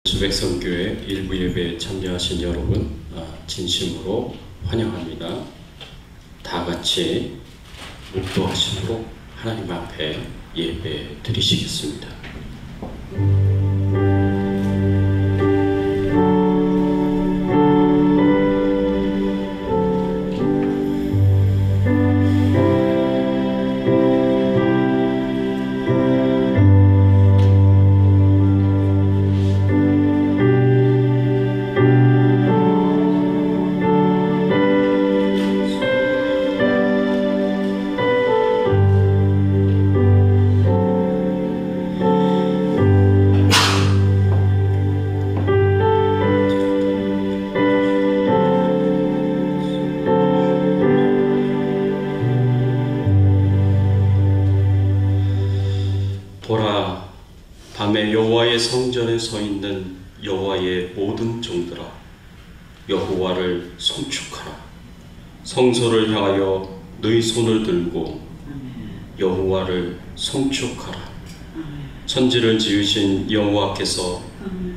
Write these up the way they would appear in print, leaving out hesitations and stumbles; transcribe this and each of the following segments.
주백성교회 일부 예배에 참여하신 여러분 진심으로 환영합니다. 다 같이 묵도하심으로 하나님 앞에 예배 드리시겠습니다. 보라, 밤에 여호와의 성전에 서 있는 여호와의 모든 종들아, 여호와를 송축하라. 성소를 향하여 너희 손을 들고 여호와를 송축하라. 천지를 지으신 여호와께서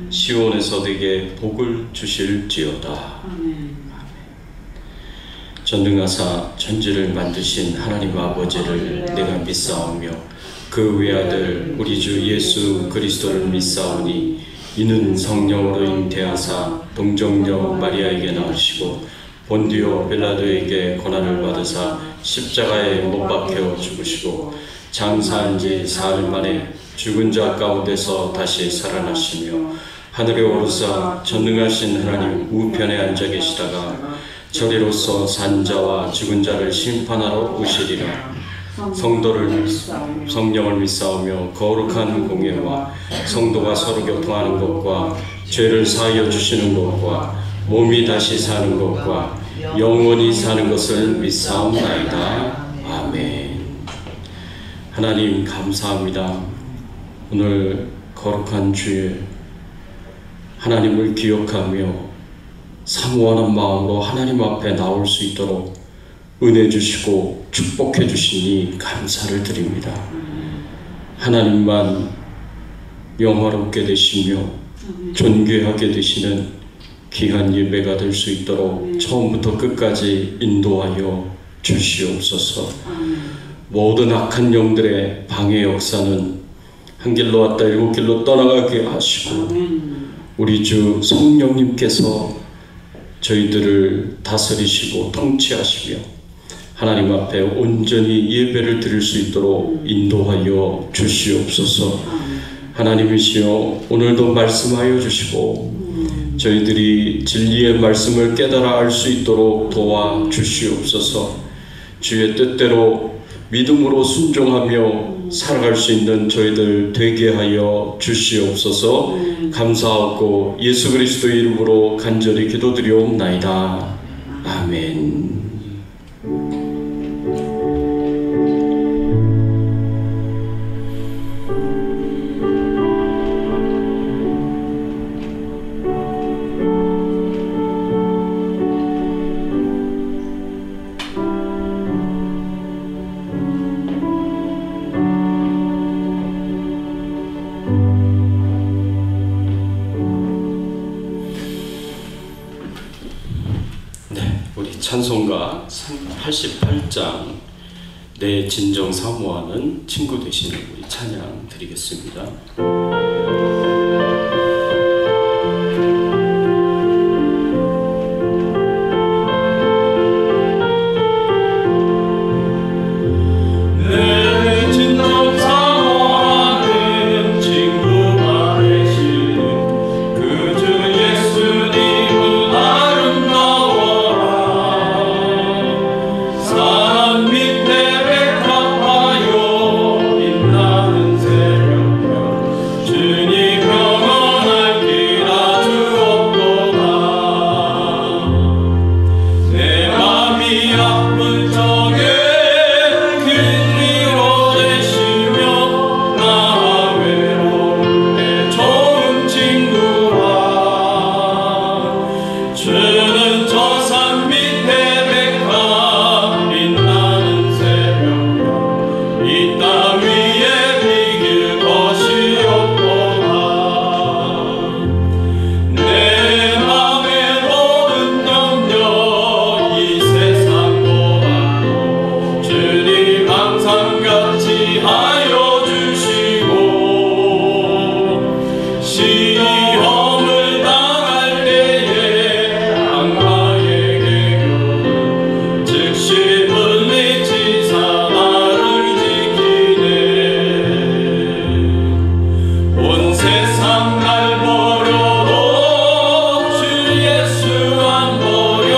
시온에서 네게 복을 주실지어다. 전능하사 천지를 만드신 하나님 아버지를 내가 믿사오며 그 외아들 우리 주 예수 그리스도를 믿사오니 이는 성령으로 잉태하사 동정녀 마리아에게 낳으시고 본디오 빌라도에게 고난을 받으사 십자가에 못 박혀 죽으시고 장사한 지 사흘 만에 죽은 자 가운데서 다시 살아나시며 하늘에 오르사 전능하신 하나님 우편에 앉아 계시다가 저리로서 산 자와 죽은 자를 심판하러 오시리라. 성령을 믿사오며 거룩한 공예와 성도가 서로 교통하는 것과 죄를 사하여 주시는 것과 몸이 다시 사는 것과 영원히 사는 것을 믿사옵나이다. 아멘. 하나님 감사합니다. 오늘 거룩한 주에 하나님을 기억하며 사모하는 마음으로 하나님 앞에 나올 수 있도록 은혜 주시고 축복해 주시니 감사를 드립니다. 하나님만 영화롭게 되시며 존귀하게 되시는 귀한 예배가 될 수 있도록 처음부터 끝까지 인도하여 주시옵소서. 모든 악한 영들의 방해 역사는 한 길로 왔다 일곱 길로 떠나가게 하시고 우리 주 성령님께서 저희들을 다스리시고 통치하시며 하나님 앞에 온전히 예배를 드릴 수 있도록 인도하여 주시옵소서. 하나님이시여 오늘도 말씀하여 주시고 저희들이 진리의 말씀을 깨달아 알 수 있도록 도와 주시옵소서. 주의 뜻대로 믿음으로 순종하며 살아갈 수 있는 저희들 되게 하여 주시옵소서. 감사하고 예수 그리스도의 이름으로 간절히 기도드리옵나이다. 아멘. 찬송가 88장 내 진정 사모하는 친구 되시는 우리 찬양 드리겠습니다. 주님 위험을 당할 때에 악마의 계교는 즉시 물리치사 나를 지키네. 온 세상 날 버려도 주 예수 안 버려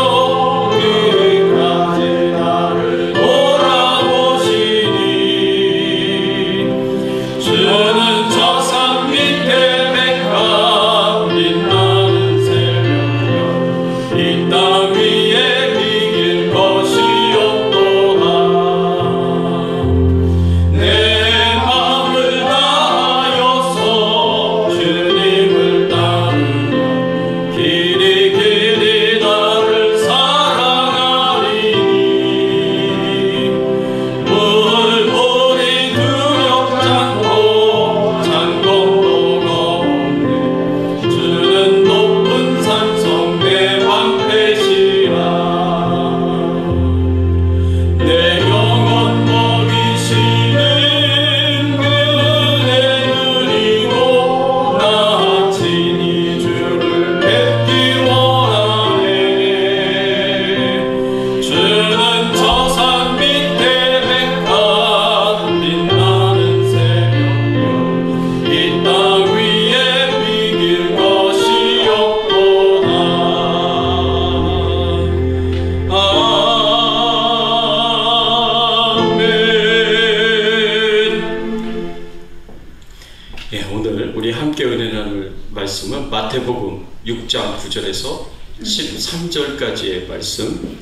끝까지 나를 돌아보시니. 주는 저 산 밑에 백합 빛나는 새벽별 이 땅 위에 비길 것이 없도다. 내 마음을 다하여서 주님을 따르며 길이 길이 나를 사랑하리니. 물불이 두렵지 않고 장검도 없네. 주는 높은 산성 내 방패시라. 내 영혼 먹이시는 그의 눈이고 나 친히 주를 뵙기 원하네. 주는 저 산 밑에 백합 빛나는 새벽별 이 땅 위에 비길 것이 없도다. 아멘. 예, 오늘 우리 함께 은혜 나눌 말씀은 마태복음 6장 9절에서 13절까지의 말씀.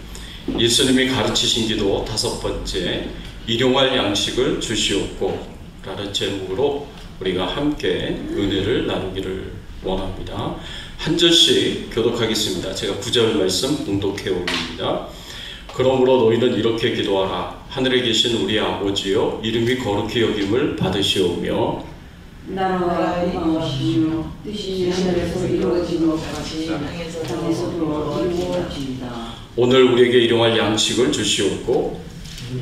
예수님이 가르치신 기도 5번째, 일용할 양식을 주시옵고 라는 제목으로 우리가 함께 은혜를 나누기를 원합니다. 한 절씩 교독하겠습니다. 제가 9절 말씀 봉독해 옵니다. 그러므로 너희는 이렇게 기도하라. 하늘에 계신 우리 아버지여, 이름이 거룩히 여김을 받으시오며 나라가 임하시며 뜻이 하늘에서 이루어진 것 같이 땅에서도 이루어진다. 오늘 우리에게 일용할 양식을 주시옵고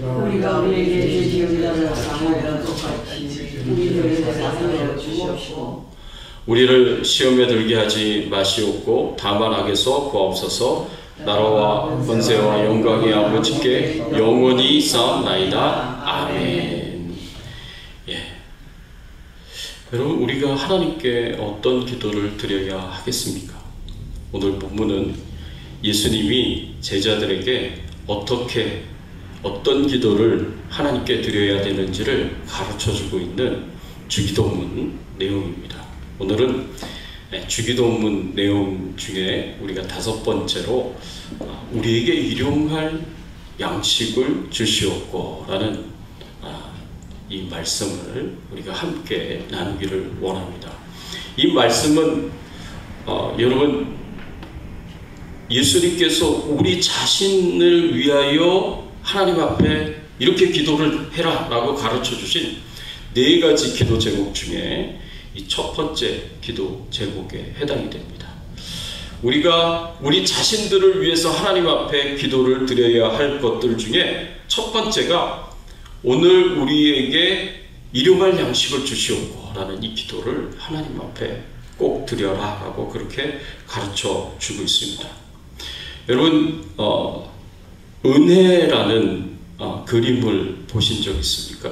우리가 우리에게 죄 지은 자를 사하여 똑같이 우리를 사하여 주옵시고 우리를 시험에 들게 하지 마시옵고 다만 악에서 구하옵소서. 나라와 권세와 영광이 아버지께 영원히 쌓옵나이다. 아멘. 예. 여러분, 우리가 하나님께 어떤 기도를 드려야 하겠습니까? 오늘 본문은 예수님이 제자들에게 어떤 기도를 하나님께 드려야 되는지를 가르쳐주고 있는 주기도문 내용입니다. 오늘은 주기도문 내용 중에 우리가 5번째로 우리에게 일용할 양식을 주시옵고 라는 이 말씀을 우리가 함께 나누기를 원합니다. 이 말씀은 여러분, 예수님께서 우리 자신을 위하여 하나님 앞에 이렇게 기도를 해라 라고 가르쳐 주신 4가지 기도 제목 중에 이 첫 번째 기도 제목에 해당이 됩니다. 우리가 우리 자신들을 위해서 하나님 앞에 기도를 드려야 할 것들 중에 첫 번째가 오늘 우리에게 일용할 양식을 주시옵고 라는 이 기도를 하나님 앞에 꼭 드려라 라고 그렇게 가르쳐 주고 있습니다. 여러분, 은혜라는 그림을 보신 적 있습니까?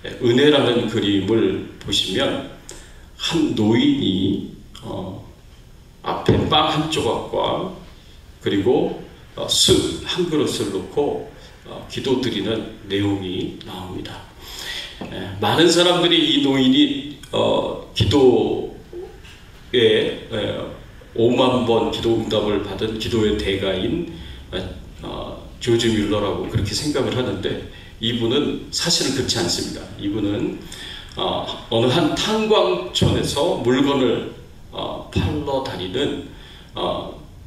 은혜라는 그림을 보시면 한 노인이 앞에 빵 한 조각과 그리고 술 한 그릇을 놓고 기도드리는 내용이 나옵니다. 많은 사람들이 이 노인이 기도에 5만 번 기도 응답을 받은 기도의 대가인 조지 뮬러라고 그렇게 생각을 하는데, 이분은 사실은 그렇지 않습니다. 이분은 어느 한 탄광촌에서 물건을 팔러 다니는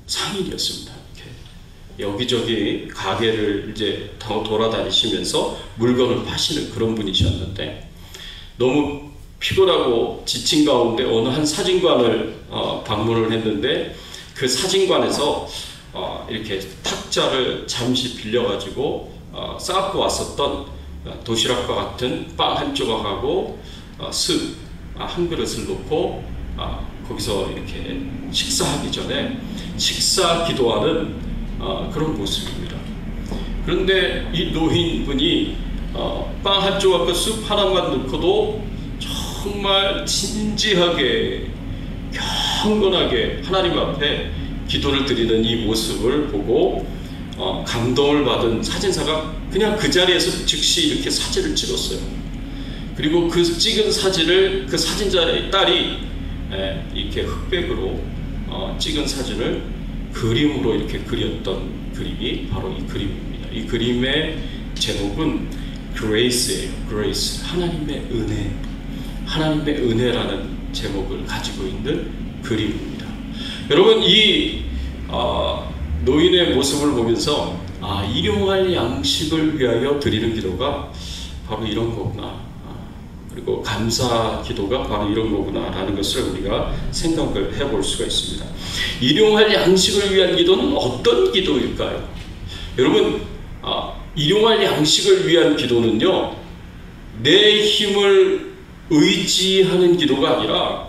상인이었습니다. 여기저기 가게를 이제 돌아다니시면서 물건을 파시는 그런 분이셨는데, 너무 피곤하고 지친 가운데 어느 한 사진관을 방문을 했는데, 그 사진관에서 이렇게 탁자를 잠시 빌려가지고 쌓고 왔었던 도시락과 같은 빵 한 조각하고 술 한 그릇을 놓고 거기서 이렇게 식사하기 전에 식사 기도하는 그런 모습입니다. 그런데 이 노인분이 빵 한 조각과 쑥 하나만 넣고도 정말 진지하게 경건하게 하나님 앞에 기도를 드리는 이 모습을 보고 감동을 받은 사진사가 그냥 그 자리에서 즉시 이렇게 사진을 찍었어요. 그리고 그 찍은 사진을 그 사진자의 딸이 이렇게 흑백으로 찍은 사진을 그림으로 이렇게 그렸던 그림이 바로 이 그림입니다. 이 그림의 제목은 Grace예요. Grace, 하나님의 은혜, 하나님의 은혜라는 제목을 가지고 있는 그림입니다. 여러분, 이 노인의 모습을 보면서 일용할 양식을 위하여 드리는 기도가 바로 이런 거구나, 그리고 감사 기도가 바로 이런 거구나 라는 것을 우리가 생각을 해볼 수가 있습니다. 일용할 양식을 위한 기도는 어떤 기도일까요? 여러분, 일용할 양식을 위한 기도는요, 내 힘을 의지하는 기도가 아니라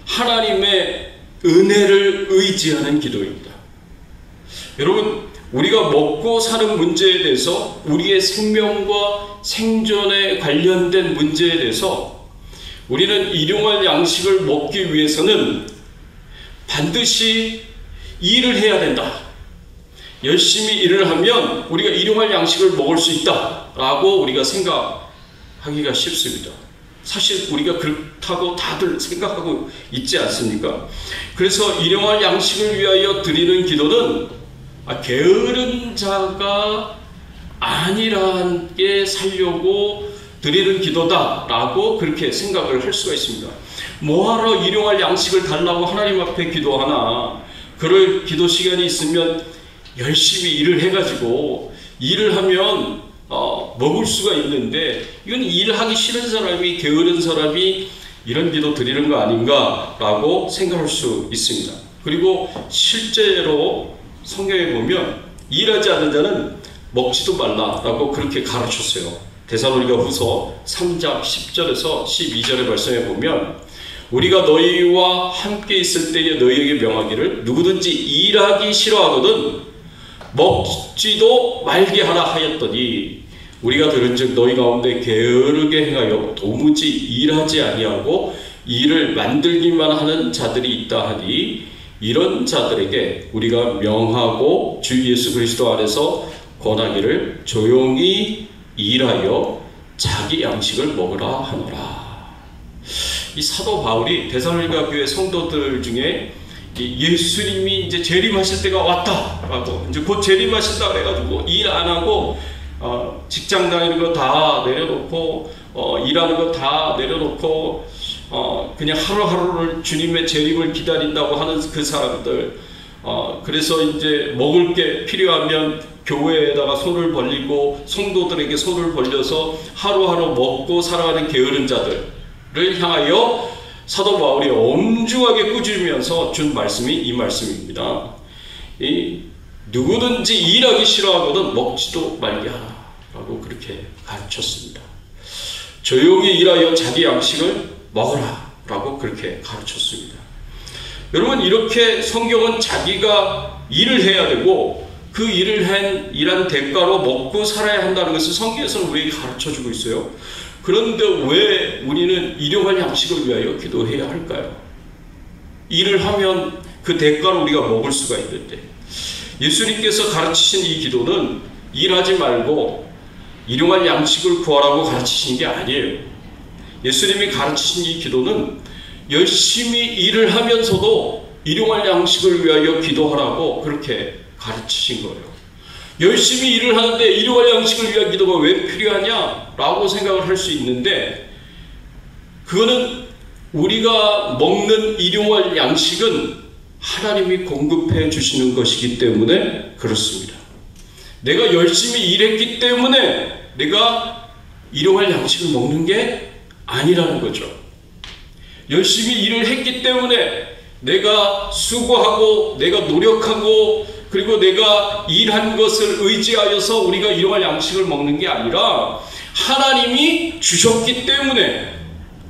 하나님의 은혜를 의지하는 기도입니다. 여러분, 우리가 먹고 사는 문제에 대해서, 우리의 생명과 생존에 관련된 문제에 대해서 우리는 일용할 양식을 먹기 위해서는 반드시 일을 해야 된다. 열심히 일을 하면 우리가 일용할 양식을 먹을 수 있다라고 우리가 생각하기가 쉽습니다. 사실 우리가 그렇다고 다들 생각하고 있지 않습니까? 그래서 일용할 양식을 위하여 드리는 기도는 게으른 자가 안일하게 살려고 드리는 기도다라고 그렇게 생각을 할 수가 있습니다. 뭐하러 일용할 양식을 달라고 하나님 앞에 기도하나? 그럴 기도 시간이 있으면 열심히 일을 해가지고 일을 하면 먹을 수가 있는데, 이건 일하기 싫은 사람이, 게으른 사람이 이런 기도 드리는 거 아닌가 라고 생각할 수 있습니다. 그리고 실제로 성경에 보면 일하지 않는 자는 먹지도 말라라고 그렇게 가르쳤어요. 데살로니가후서 3장 10절에서 12절의 말씀에 보면, 우리가 너희와 함께 있을 때에 너희에게 명하기를 누구든지 일하기 싫어하거든 먹지도 말게 하라 하였더니, 우리가 들은즉 너희 가운데 게으르게 행하여 도무지 일하지 아니하고 일을 만들기만 하는 자들이 있다 하니, 이런 자들에게 우리가 명하고 주 예수 그리스도 안에서 권하기를 조용히 일하여 자기 양식을 먹으라 하노라. 이 사도 바울이 데살로니가 교회 성도들 중에 예수님이 이제 재림하실 때가 왔다라고, 이제 곧 재림하신다 그래가지고 일 안 하고 직장 다니는 거 다 내려놓고 일하는 거 다 내려놓고 그냥 하루하루를 주님의 재림을 기다린다고 하는 그 사람들, 그래서 이제 먹을 게 필요하면 교회에다가 손을 벌리고 성도들에게 손을 벌려서 하루하루 먹고 살아가는 게으른 자들을 향하여 사도 바울이 엄중하게 꾸짖으면서 준 말씀이 이 말씀입니다. 누구든지 일하기 싫어하거든 먹지도 말게 하라 라고 그렇게 가르쳤습니다. 조용히 일하여 자기 양식을 먹으라 라고 그렇게 가르쳤습니다. 여러분, 이렇게 성경은 자기가 일을 해야 되고 그 일한 대가로 먹고 살아야 한다는 것을 성경에서는 우리에게 가르쳐주고 있어요. 그런데 왜 우리는 일용할 양식을 위하여 기도해야 할까요? 일을 하면 그 대가로 우리가 먹을 수가 있는데, 예수님께서 가르치신 이 기도는 일하지 말고 일용할 양식을 구하라고 가르치신 게 아니에요. 예수님이 가르치신 이 기도는 열심히 일을 하면서도 일용할 양식을 위하여 기도하라고 그렇게 가르치신 거예요. 열심히 일을 하는데 일용할 양식을 위한 기도가 왜 필요하냐라고 생각을 할 수 있는데, 그거는 우리가 먹는 일용할 양식은 하나님이 공급해 주시는 것이기 때문에 그렇습니다. 내가 열심히 일했기 때문에 내가 일용할 양식을 먹는 게 아니라는 거죠. 열심히 일을 했기 때문에 내가 수고하고 내가 노력하고 그리고 내가 일한 것을 의지하여서 우리가 일용할 양식을 먹는 게 아니라 하나님이 주셨기 때문에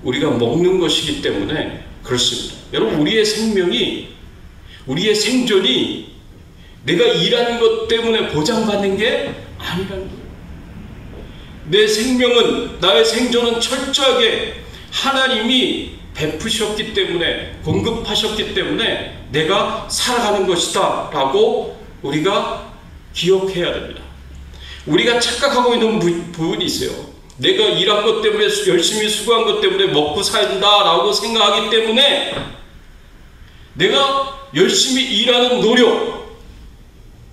우리가 먹는 것이기 때문에 그렇습니다. 여러분, 우리의 생명이, 우리의 생존이 내가 일하는 것 때문에 보장받는 게 아니라는 거예요. 내 생명은, 나의 생존은 철저하게 하나님이 베푸셨기 때문에, 공급하셨기 때문에 내가 살아가는 것이다 라고 우리가 기억해야 됩니다. 우리가 착각하고 있는 부분이 있어요. 내가 일한 것 때문에, 열심히 수고한 것 때문에 먹고 산다 라고 생각하기 때문에 내가 열심히 일하는 노력,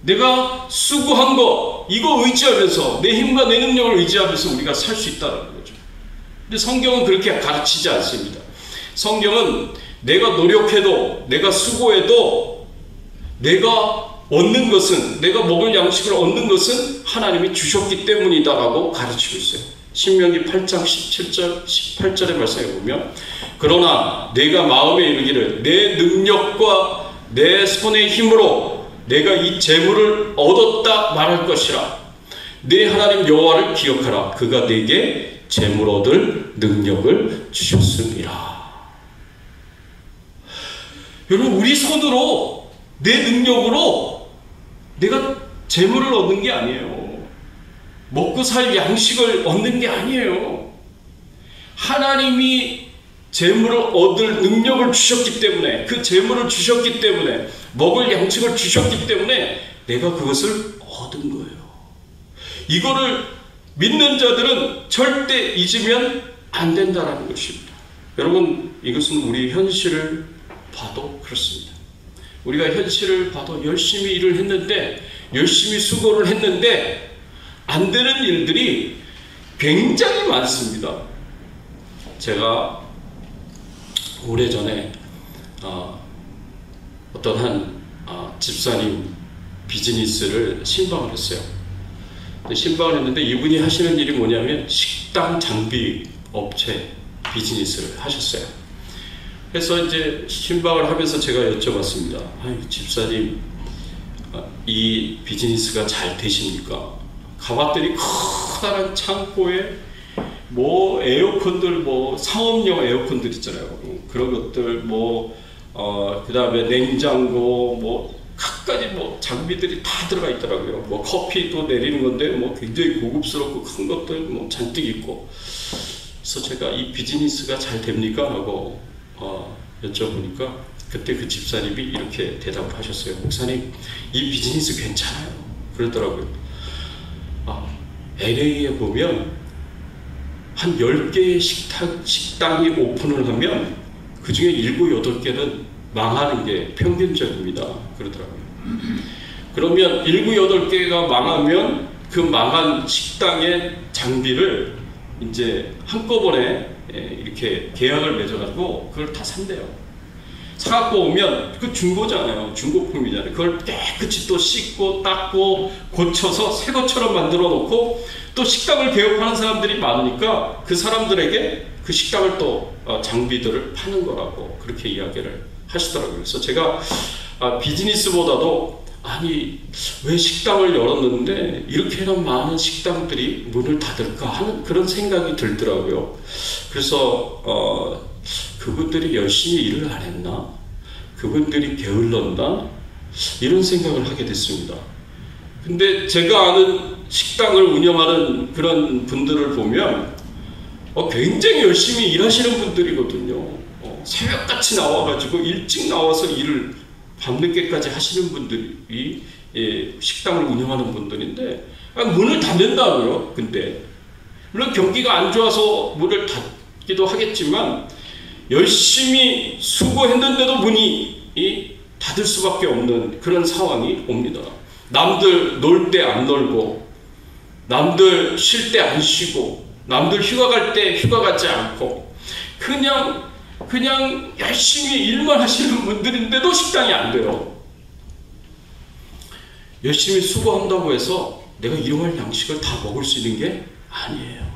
내가 수고한 거, 이거 의지하면서, 내 힘과 내 능력을 의지하면서 우리가 살 수 있다는 거죠. 근데 성경은 그렇게 가르치지 않습니다. 성경은 내가 노력해도, 내가 수고해도, 내가 얻는 것은, 내가 먹을 양식을 얻는 것은 하나님이 주셨기 때문이다 라고 가르치고 있어요. 신명기 8장 17절, 18절의 말씀에 보면, 그러나 내가 마음에 이르기를 내 능력과 내 손의 힘으로 내가 이 재물을 얻었다 말할 것이라. 내 하나님 여호와를 기억하라. 그가 내게 재물 얻을 능력을 주셨습니다. 여러분, 우리 손으로, 내 능력으로 내가 재물을 얻는 게 아니에요. 먹고 살 양식을 얻는 게 아니에요. 하나님이 재물을 얻을 능력을 주셨기 때문에, 그 재물을 주셨기 때문에, 먹을 양식을 주셨기 때문에 내가 그것을 얻은 거예요. 이거를 믿는 자들은 절대 잊으면 안 된다는 것입니다. 여러분, 이것은 우리 현실을 봐도 그렇습니다. 우리가 현실을 봐도 열심히 일을 했는데, 열심히 수고를 했는데 안 되는 일들이 굉장히 많습니다. 제가 오래전에 어떤 한 집사님 비즈니스를 신방을 했어요. 신방을 했는데 이분이 하시는 일이 뭐냐면 식당 장비 업체 비즈니스를 하셨어요. 그래서 이제 신방을 하면서 제가 여쭤봤습니다. 집사님, 이 비즈니스가 잘 되십니까? 가봤더니 커다란 창고에 뭐 에어컨들, 뭐 상업용 에어컨들 있잖아요. 그런 것들, 그 다음에 냉장고, 뭐 갖가지 뭐 장비들이 다 들어가 있더라고요. 뭐 커피도 내리는 건데 뭐 굉장히 고급스럽고 큰 것들 뭐 잔뜩 있고. 그래서 제가 이 비즈니스가 잘 됩니까? 하고 여쭤보니까 그때 그 집사님이 이렇게 대답을 하셨어요. 목사님, 이 비즈니스 괜찮아요. 그러더라고요. LA에 보면 한 10개의 식당이 오픈을 하면 그 중에 7, 8개는 망하는 게 평균적입니다. 그러더라고요. 그러면 7, 8개가 망하면 그 망한 식당의 장비를 이제 한꺼번에 이렇게 계약을 맺어가지고 그걸 다 산대요. 사갖고 오면 그 중고잖아요. 중고품이잖아요. 그걸 깨끗이 또 씻고 닦고 고쳐서 새 것처럼 만들어 놓고 또 식당을 개업하는 사람들이 많으니까 그 사람들에게 그 식당을 또 장비들을 파는 거라고 그렇게 이야기를 하시더라고요. 그래서 제가 비즈니스보다도 아니 왜 식당을 열었는데 이렇게나 많은 식당들이 문을 닫을까 하는 그런 생각이 들더라고요. 그래서 그분들이 열심히 일을 안 했나? 그분들이 게을렀나? 이런 생각을 하게 됐습니다. 근데 제가 아는 식당을 운영하는 그런 분들을 보면 굉장히 열심히 일하시는 분들이거든요. 새벽같이 나와가지고 일찍 나와서 일을 밤늦게까지 하시는 분들이 식당을 운영하는 분들인데 문을 닫는다고요. 근데 물론 경기가 안 좋아서 문을 닫기도 하겠지만 열심히 수고했는데도 문이 닫을 수밖에 없는 그런 상황이 옵니다. 남들 놀 때 안 놀고, 남들 쉴 때 안 쉬고, 남들 휴가 갈 때 휴가 가지 않고 그냥 열심히 일만 하시는 분들인데도 식당이 안 돼요. 열심히 수고한다고 해서 내가 일용할 양식을 다 먹을 수 있는 게 아니에요.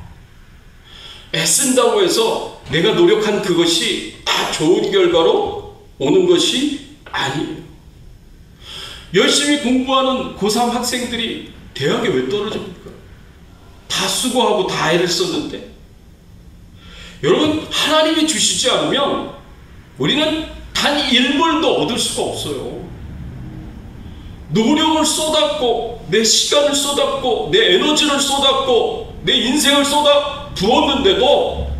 애쓴다고 해서 내가 노력한 그것이 다 좋은 결과로 오는 것이 아니에요. 열심히 공부하는 고3 학생들이 대학에 왜 떨어집니까? 다 수고하고 다 애를 썼는데. 여러분, 하나님이 주시지 않으면 우리는 단 1불도 얻을 수가 없어요. 노력을 쏟았고 내 시간을 쏟았고 내 에너지를 쏟았고 내 인생을 쏟아 부었는데도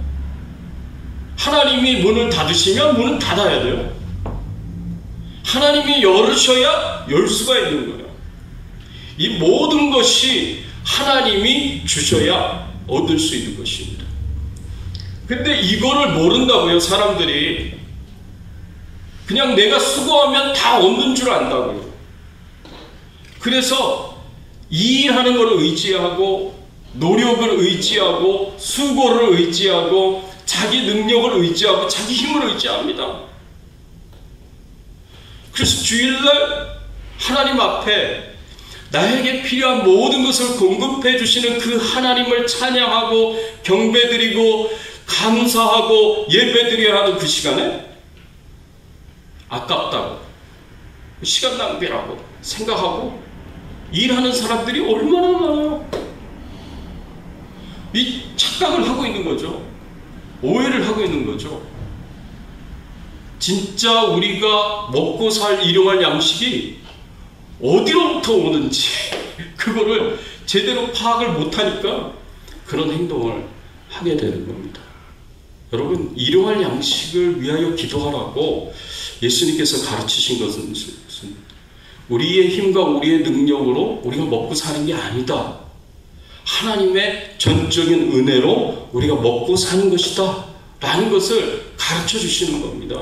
하나님이 문을 닫으시면 문은 닫아야 돼요. 하나님이 열으셔야 열 수가 있는 거예요. 이 모든 것이 하나님이 주셔야 얻을 수 있는 것입니다. 근데 이거를 모른다고요. 사람들이 그냥 내가 수고하면 다 얻는 줄 안다고요. 그래서 일하는 걸 의지하고 노력을 의지하고 수고를 의지하고 자기 능력을 의지하고 자기 힘을 의지합니다. 그래서 주일날 하나님 앞에 나에게 필요한 모든 것을 공급해 주시는 그 하나님을 찬양하고 경배드리고 감사하고 예배드려야 하는 그 시간에 아깝다고 시간 낭비라고 생각하고 일하는 사람들이 얼마나 많아요. 이 착각을 하고 있는 거죠. 오해를 하고 있는 거죠. 진짜 우리가 먹고 살 일용할 양식이 어디로부터 오는지 그거를 제대로 파악을 못하니까 그런 행동을 하게 되는 겁니다. 여러분, 일용할 양식을 위하여 기도하라고 예수님께서 가르치신 것은 우리의 힘과 우리의 능력으로 우리가 먹고 사는 게 아니다. 하나님의 전적인 은혜로 우리가 먹고 사는 것이다 라는 것을 가르쳐 주시는 겁니다.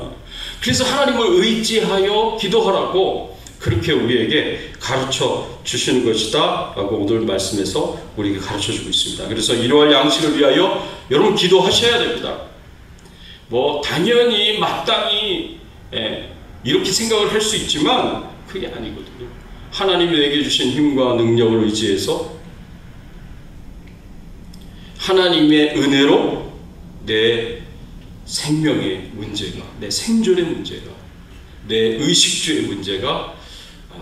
그래서 하나님을 의지하여 기도하라고 그렇게 우리에게 가르쳐 주시는 것이다 라고 오늘 말씀에서 우리에게 가르쳐 주고 있습니다. 그래서 일용할 양식을 위하여 여러분 기도하셔야 됩니다. 당연히 마땅히 이렇게 생각을 할 수 있지만 그게 아니거든요. 하나님이 내게 주신 힘과 능력을 의지해서 하나님의 은혜로 내 생명의 문제가, 내 생존의 문제가, 내 의식주의 문제가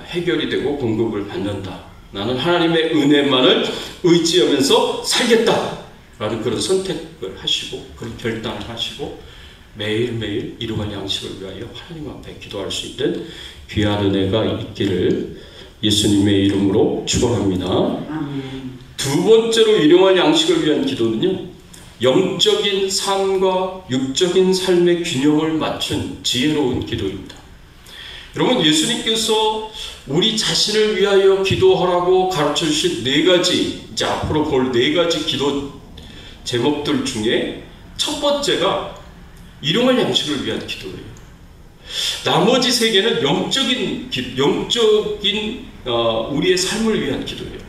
해결이 되고 공급을 받는다. 나는 하나님의 은혜만을 의지하면서 살겠다 라는 그런 선택을 하시고 그런 결단을 하시고 매일매일 일용할 양식을 위하여 하나님 앞에 기도할 수 있는 귀한 은혜가 있기를 예수님의 이름으로 축원합니다. 두 번째로 일용할 양식을 위한 기도는요, 영적인 삶과 육적인 삶의 균형을 맞춘 지혜로운 기도입니다. 여러분, 예수님께서 우리 자신을 위하여 기도하라고 가르쳐 주신 네 가지, 이제 앞으로 볼 네 가지 기도 제목들 중에 첫 번째가 일용할 양식을 위한 기도예요. 나머지 세 개는 영적인 우리의 삶을 위한 기도예요.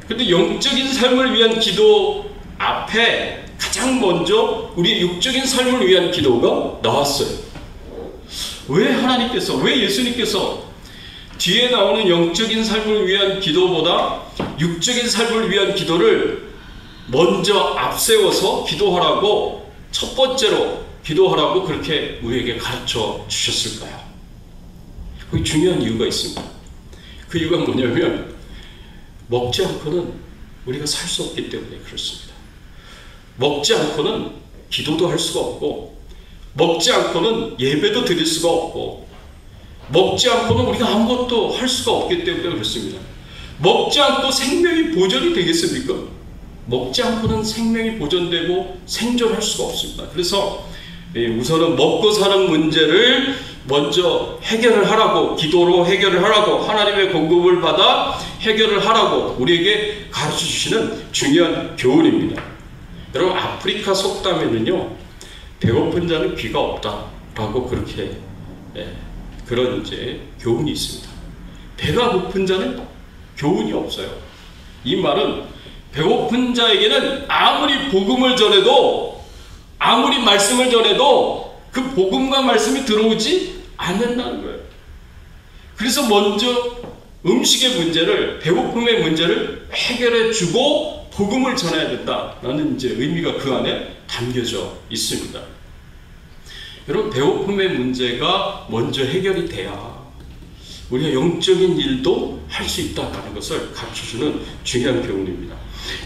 근데 영적인 삶을 위한 기도 앞에 가장 먼저 우리의 육적인 삶을 위한 기도가 나왔어요. 왜 예수님께서 뒤에 나오는 영적인 삶을 위한 기도보다 육적인 삶을 위한 기도를 먼저 앞세워서 기도하라고, 첫 번째로 기도하라고 그렇게 우리에게 가르쳐 주셨을까요? 거기 중요한 이유가 있습니다. 그 이유가 뭐냐면 먹지 않고는 우리가 살 수 없기 때문에 그렇습니다. 먹지 않고는 기도도 할 수가 없고, 먹지 않고는 예배도 드릴 수가 없고, 먹지 않고는 우리가 아무것도 할 수가 없기 때문에 그렇습니다. 먹지 않고 생명이 보존이 되겠습니까? 먹지 않고는 생명이 보존되고 생존할 수가 없습니다. 그래서 우선은 먹고 사는 문제를 먼저 해결을 하라고, 기도로 해결을 하라고, 하나님의 공급을 받아 해결을 하라고 우리에게 가르쳐 주시는 중요한 교훈입니다. 여러분, 아프리카 속담에는요, 배고픈 자는 귀가 없다라고 그렇게 그런 이제 교훈이 있습니다. 배가 고픈 자는 교훈이 없어요. 이 말은 배고픈 자에게는 아무리 복음을 전해도, 아무리 말씀을 전해도 그 복음과 말씀이 들어오지 않는다는 거예요. 그래서 먼저 음식의 문제를, 배고픔의 문제를 해결해 주고 복음을 전해야 된다라는 이제 의미가 그 안에 담겨져 있습니다. 여러분, 배고픔의 문제가 먼저 해결이 돼야 우리가 영적인 일도 할 수 있다는 것을 가르쳐주는 중요한 교훈입니다.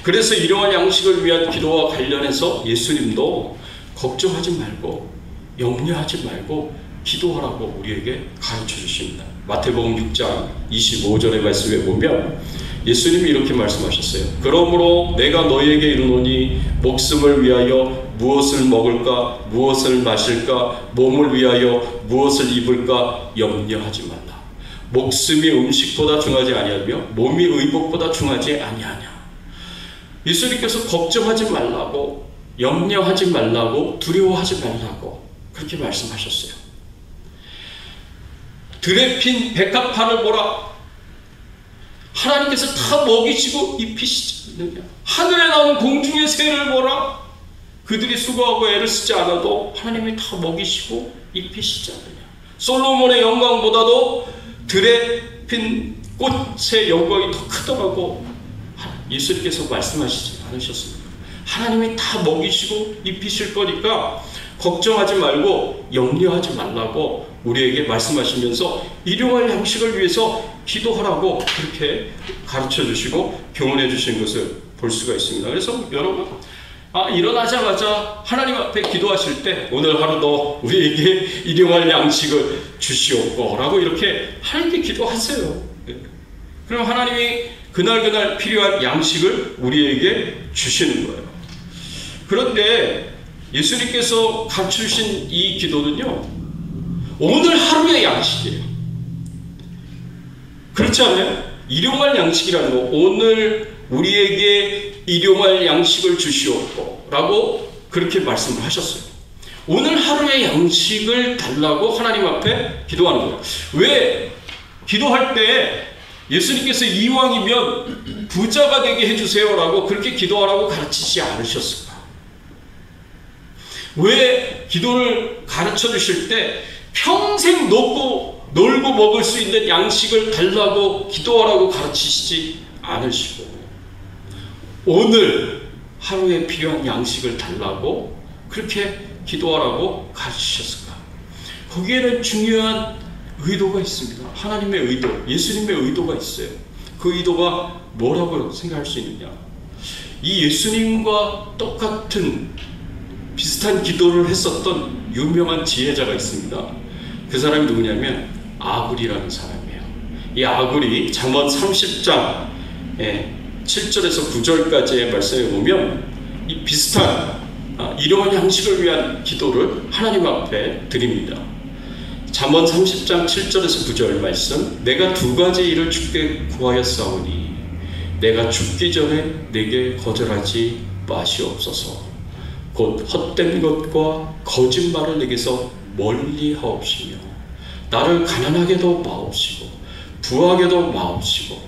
그래서 일용할 양식을 위한 기도와 관련해서 예수님도 걱정하지 말고, 염려하지 말고 기도하라고 우리에게 가르쳐 주십니다. 마태복음 6장 25절의 말씀에 보면 예수님이 이렇게 말씀하셨어요. 그러므로 내가 너희에게 이르노니 목숨을 위하여 무엇을 먹을까, 무엇을 마실까, 몸을 위하여 무엇을 입을까 염려하지 말라. 목숨이 음식보다 중하지 아니하며 몸이 의복보다 중하지 아니하냐. 예수님께서 걱정하지 말라고, 염려하지 말라고, 두려워하지 말라고 그렇게 말씀하셨어요. 들에 핀 백합화를 보라. 하나님께서 다 먹이시고 입히시지 않느냐. 하늘에 나오는 공중의 새를 보라. 그들이 수고하고 애를 쓰지 않아도 하나님이 다 먹이시고 입히시지 않느냐. 솔로몬의 영광보다도 들에 핀 꽃의 영광이 더 크더라고. 예수님께서 말씀하시지 않으셨습니까? 하나님이 다 먹이시고 입히실 거니까 걱정하지 말고 염려하지 말라고 우리에게 말씀하시면서 일용할 양식을 위해서 기도하라고 그렇게 가르쳐 주시고 교훈해 주신 것을 볼 수가 있습니다. 그래서 여러분, 일어나자마자 하나님 앞에 기도하실 때 오늘 하루도 우리에게 일용할 양식을 주시옵고 라고 이렇게 하나님께 기도하세요. 그럼 하나님이 그날 필요한 양식을 우리에게 주시는 거예요. 그런데 예수님께서 가르쳐주신 이 기도는요, 오늘 하루의 양식이에요. 그렇지 않아요? 일용할 양식이라는 거, 오늘 우리에게 일용할 양식을 주시옵고 라고 그렇게 말씀을 하셨어요. 오늘 하루의 양식을 달라고 하나님 앞에 기도하는 거예요. 왜? 기도할 때 예수님께서 이왕이면 부자가 되게 해주세요 라고 그렇게 기도하라고 가르치지 않으셨을까? 왜 기도를 가르쳐 주실 때 평생 놀고 먹을 수 있는 양식을 달라고 기도하라고 가르치시지 않으시고 오늘 하루에 필요한 양식을 달라고 그렇게 기도하라고 가르치셨을까? 거기에는 중요한 의도가 있습니다. 하나님의 의도, 예수님의 의도가 있어요. 그 의도가 뭐라고 생각할 수 있느냐? 이 예수님과 똑같은 비슷한 기도를 했었던 유명한 지혜자가 있습니다. 그 사람이 누구냐면 아굴이라는 사람이에요. 이 아굴이 잠언 30장 7절에서 9절까지의 말씀에 보면 이 비슷한 일용할 양식을 위한 기도를 하나님 앞에 드립니다. 잠언 30장 7절에서 9절 말씀, 내가 두 가지 일을 주께 구하였사오니 내가 죽기 전에 내게 거절하지 마시옵소서. 곧 헛된 것과 거짓말을 내게서 멀리 하옵시며 나를 가난하게도 마옵시고 부하게도 마옵시고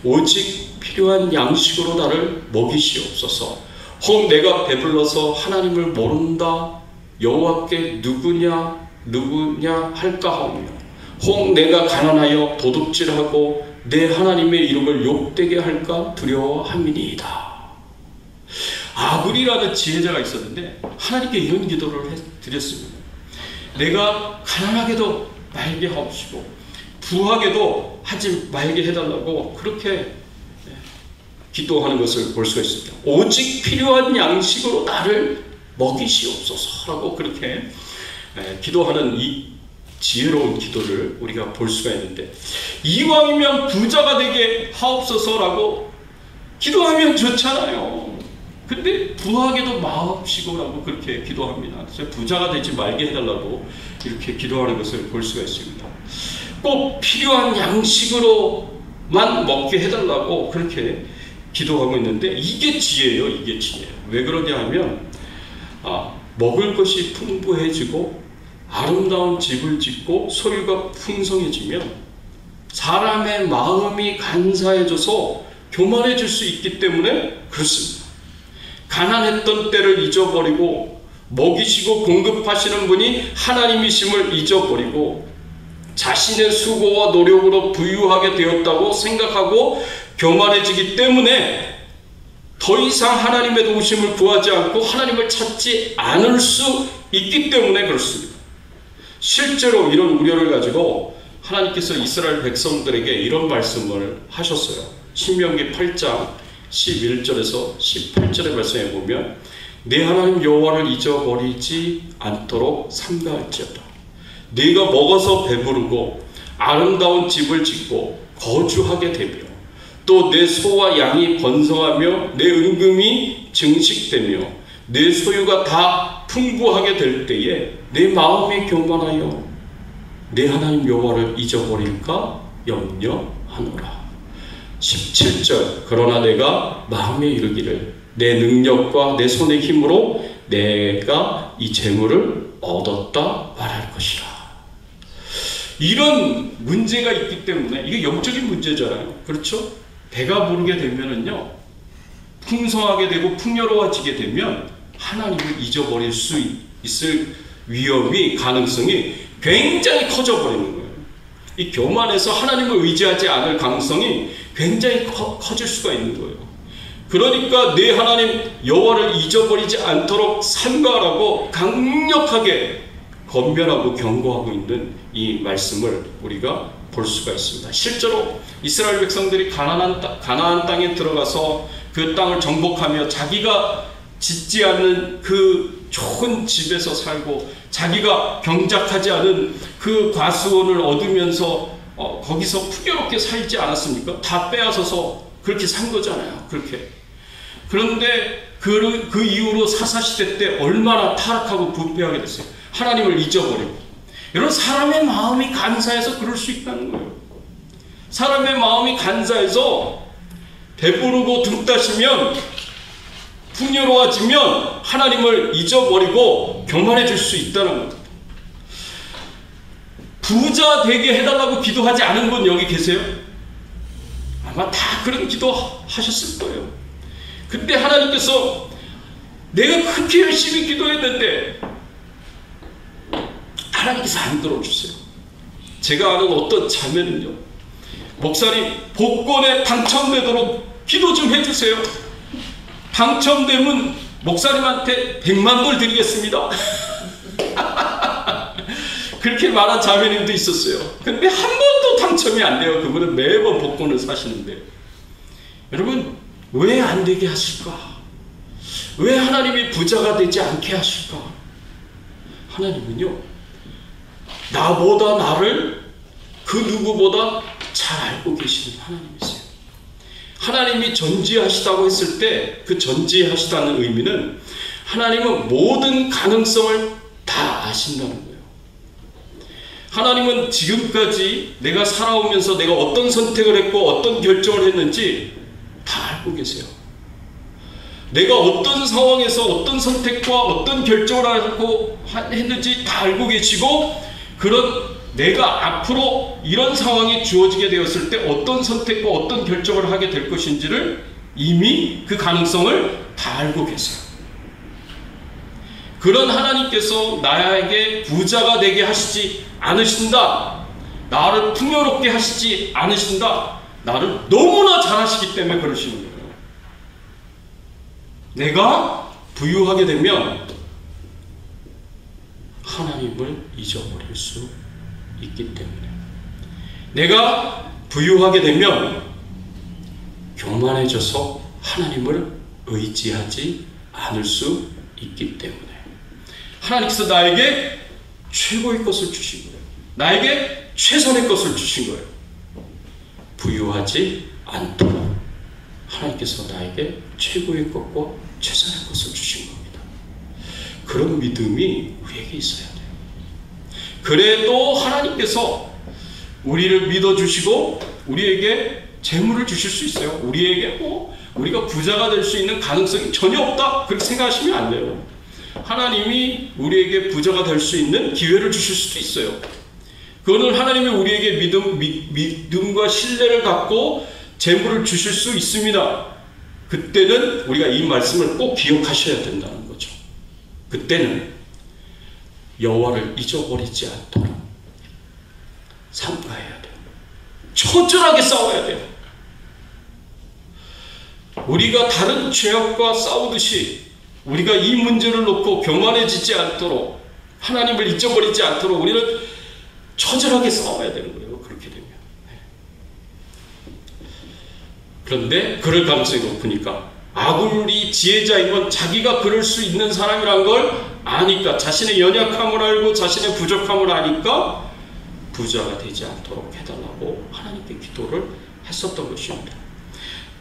오직 필요한 양식으로 나를 먹이시옵소서. 혹 내가 배불러서 하나님을 모른다 여호와께 누구냐 할까 하며 혹 내가 가난하여 도둑질하고 내 하나님의 이름을 욕되게 할까 두려워함이니이다. 아굴이라는 지혜자가 있었는데 하나님께 이런 기도를 드렸습니다. 내가 가난하게도 말게 하옵시고 부하게도 하지 말게 해달라고 그렇게 기도하는 것을 볼 수가 있습니다. 오직 필요한 양식으로 나를 먹이시옵소서라고 그렇게 기도하는 이 지혜로운 기도를 우리가 볼 수가 있는데, 이왕이면 부자가 되게 하옵소서라고 기도하면 좋잖아요. 근데 부하게도 마옵시고라고 그렇게 기도합니다. 그래서 부자가 되지 말게 해달라고 이렇게 기도하는 것을 볼 수가 있습니다. 꼭 필요한 양식으로만 먹게 해달라고 그렇게 기도하고 있는데 이게 지혜예요. 이게 지혜예요. 왜 그러냐 하면 먹을 것이 풍부해지고 아름다운 집을 짓고 소유가 풍성해지면 사람의 마음이 간사해져서 교만해질 수 있기 때문에 그렇습니다. 가난했던 때를 잊어버리고 먹이시고 공급하시는 분이 하나님이심을 잊어버리고 자신의 수고와 노력으로 부유하게 되었다고 생각하고 교만해지기 때문에 더 이상 하나님의 도우심을 구하지 않고 하나님을 찾지 않을 수 있기 때문에 그렇습니다. 실제로 이런 우려를 가지고 하나님께서 이스라엘 백성들에게 이런 말씀을 하셨어요. 신명기 8장 11절에서 18절의 말씀에 보면 내 하나님 여호와를 잊어버리지 않도록 삼가할지어다. 네가 먹어서 배부르고 아름다운 집을 짓고 거주하게 되며 또 내 소와 양이 번성하며 내 은금이 증식되며 내 소유가 다 풍부하게 될 때에 내 마음이 교만하여 내 하나님 여호와를 잊어버릴까 염려하노라. 17절 그러나 내가 마음에 이르기를 내 능력과 내 손의 힘으로 내가 이 재물을 얻었다 말할 것이라. 이런 문제가 있기 때문에 이게 영적인 문제잖아요. 그렇죠? 배가 부르게 되면은요, 풍성하게 되고 풍요로워지게 되면 하나님을 잊어버릴 수 있을 위험이, 가능성이 굉장히 커져버리는 거예요. 이 교만에서 하나님을 의지하지 않을 가능성이 굉장히 커질 수가 있는 거예요. 그러니까 내 하나님 여호와를 잊어버리지 않도록 삼가라고 강력하게 권면하고 경고하고 있는 이 말씀을 우리가 볼 수가 있습니다. 실제로 이스라엘 백성들이 가나안 땅에 들어가서 그 땅을 정복하며 자기가 짓지 않는 그 좋은 집에서 살고 자기가 경작하지 않은 그 과수원을 얻으면서 거기서 풍요롭게 살지 않았습니까? 다 빼앗아서 그렇게 산 거잖아요. 그렇게. 그런데 그 이후로 사사시대 때 얼마나 타락하고 부패하게 됐어요. 하나님을 잊어버리고. 여러분, 사람의 마음이 간사해서 그럴 수 있다는 거예요. 사람의 마음이 간사해서 배부르고 등 따시면, 풍요로워지면 하나님을 잊어버리고 교만해질 수 있다는 거예요. 부자 되게 해달라고 기도하지 않은 분 여기 계세요? 아마 다 그런 기도 하셨을 거예요. 그때 하나님께서 내가 그렇게 열심히 기도했는데 하나님께서 안 들어주세요. 제가 아는 어떤 자매는요, 목사님 복권에 당첨되도록 기도 좀 해주세요. 당첨되면 목사님한테 100만 불 드리겠습니다. 그렇게 말한 자매님도 있었어요. 근데 한 번도 당첨이 안 돼요. 그분은 매번 복권을 사시는데. 여러분, 왜 안 되게 하실까? 왜 하나님이 부자가 되지 않게 하실까? 하나님은요, 나보다 나를 그 누구보다 잘 알고 계시는 하나님이세요. 하나님이 전지하시다고 했을 때 그 전지하시다는 의미는 하나님은 모든 가능성을 다 아신다는 거예요. 하나님은 지금까지 내가 살아오면서 내가 어떤 선택을 했고 어떤 결정을 했는지 다 알고 계세요. 내가 어떤 상황에서 어떤 선택과 어떤 결정을 하고 했는지 다 알고 계시고, 그런 내가 앞으로 이런 상황이 주어지게 되었을 때 어떤 선택과 어떤 결정을 하게 될 것인지를 이미 그 가능성을 다 알고 계세요. 그런 하나님께서 나에게 부자가 되게 하시지 않으신다, 나를 풍요롭게 하시지 않으신다, 나를 너무나 잘하시기 때문에 그러시는 거예요. 내가 부유하게 되면 하나님을 잊어버릴 수 있기 때문에, 내가 부유하게 되면 교만해져서 하나님을 의지하지 않을 수 있기 때문에, 하나님께서 나에게 최고의 것을 주신 거예요. 나에게 최선의 것을 주신 거예요. 부유하지 않도록 하나님께서 나에게 최고의 것과 최선의 것을 주신 겁니다. 그런 믿음이 우리에게 있어야 돼요. 그래도 하나님께서 우리를 믿어주시고 우리에게 재물을 주실 수 있어요. 우리에게 우리가 부자가 될 수 있는 가능성이 전혀 없다, 그렇게 생각하시면 안 돼요. 하나님이 우리에게 부자가 될 수 있는 기회를 주실 수도 있어요. 그거는 하나님이 우리에게 믿음과 신뢰를 갖고 재물을 주실 수 있습니다. 그때는 우리가 이 말씀을 꼭 기억하셔야 된다는 거죠. 그때는 여호와를 잊어버리지 않도록 삼가해야 돼요. 처절하게 싸워야 돼요. 우리가 다른 죄악과 싸우듯이 우리가 이 문제를 놓고 교만해지지 않도록, 하나님을 잊어버리지 않도록 우리는 처절하게 싸워야 되는 거예요. 그렇게 되면. 그런데 그럴 가능성이 높으니까, 아무리 지혜자이면 자기가 그럴 수 있는 사람이란 걸 아니까, 자신의 연약함을 알고 자신의 부족함을 아니까 부자가 되지 않도록 해달라고 하나님께 기도를 했었던 것입니다.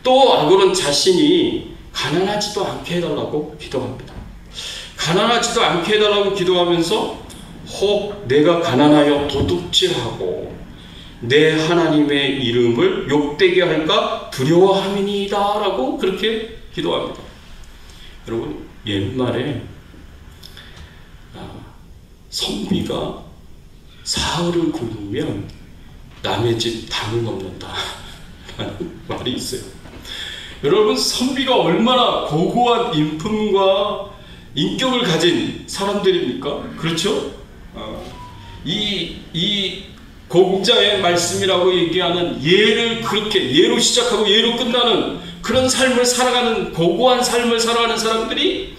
또 아골은 자신이 가난하지도 않게 해달라고 기도합니다. 가난하지도 않게 해달라고 기도하면서 혹 내가 가난하여 도둑질하고 내 하나님의 이름을 욕되게 할까 두려워함이니이다 라고 그렇게 기도합니다. 여러분, 옛말에 선비가 사흘을 굶으면 남의 집 담을 넘는다 라는 말이 있어요. 여러분, 선비가 얼마나 고고한 인품과 인격을 가진 사람들입니까? 그렇죠? 이 고국자의 말씀이라고 얘기하는 예를 그렇게 예로 시작하고 예로 끝나는 그런 삶을 살아가는 고고한 삶을 살아가는 사람들이